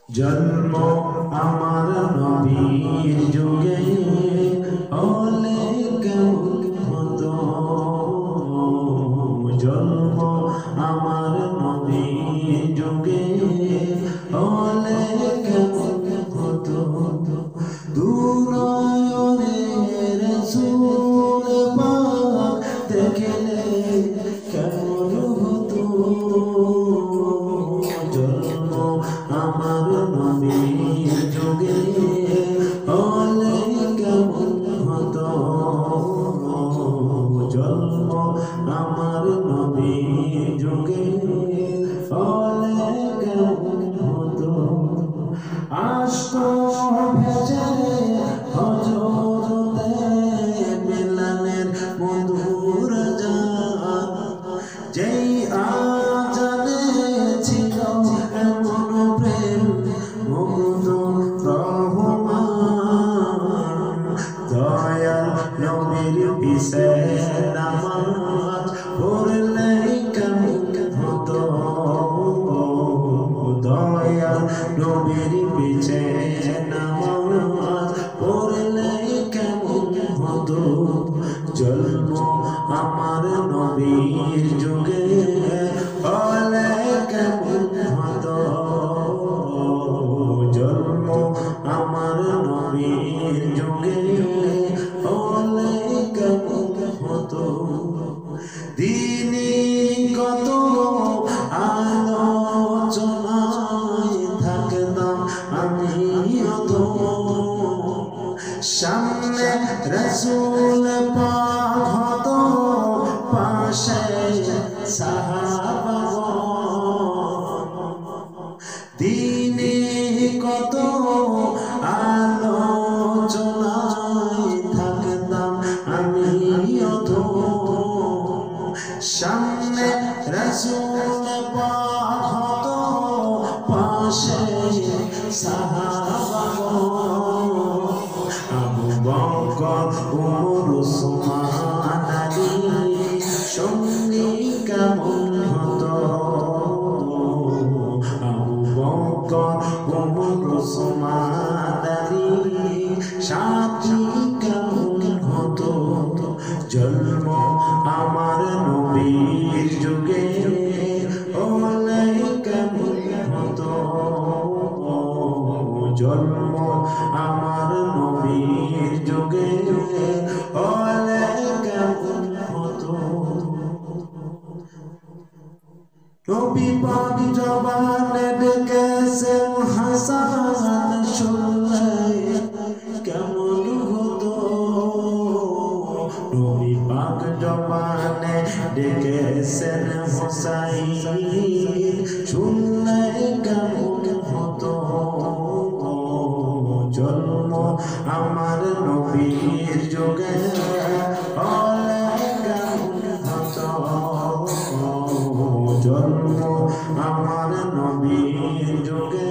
জন্ম আমার নবীর যুগে হলে কেমন হতো। জন্ম আমার নবীর যুগে হলে কেমন হতো। দুনয়নের রাসূল পাক দেখলে কেমন হতো। জন্ম আমার নবীর যুগে হলে কেমন হতো। জন্ম আমার নবীর যুগে হলে কেমন হতো। আসতো ভেজে হজরতে মিলনের মধুর জান, যেই আজানে ছিল এমন প্রেম মুগ্ধ রহমান। দয়াল নবীর পিছে নামাজ পড়লে কেমন হতো। দয়াল নবীর পিছে নামাজ পড়লে কেমন হতো। জন্ম আমার নবীর যুগে হলে কেমন হতো। জন্ম আমার নবীর যুগে হলে কেমন হতো। দিনে কত আলোচনায় থাকতাম আমি অত, সামনে রাসূল পাক হতো, পাশে সাহাবাগণ। দিনে কত আলোচনায় থাকতাম আমি অত, সামনে রাসূল পাক হতো, পাশে সাহাবাগণ। আবু বকর ওমর ওসমান আলী সঙ্গী কেমন হতো। আবু বকর ওমর ওসমান আলী সাথী কেমন হতো। জন্ম আমার নবীর যুগে হলে কেমন হতো। জন্ম আমার নবীর যুগে হলে কেমন হতো। নবী পাক জবানে ডেকেছেন হাসান, শুনলে কেমন হতো। নবী পাক জবানে ডেকেছেন হোসাইন, শুনলে কেমন হতো। জন্ম আমার নবীর যুগে হলে কেমন হতো। জন্ম আমার নবীর যুগে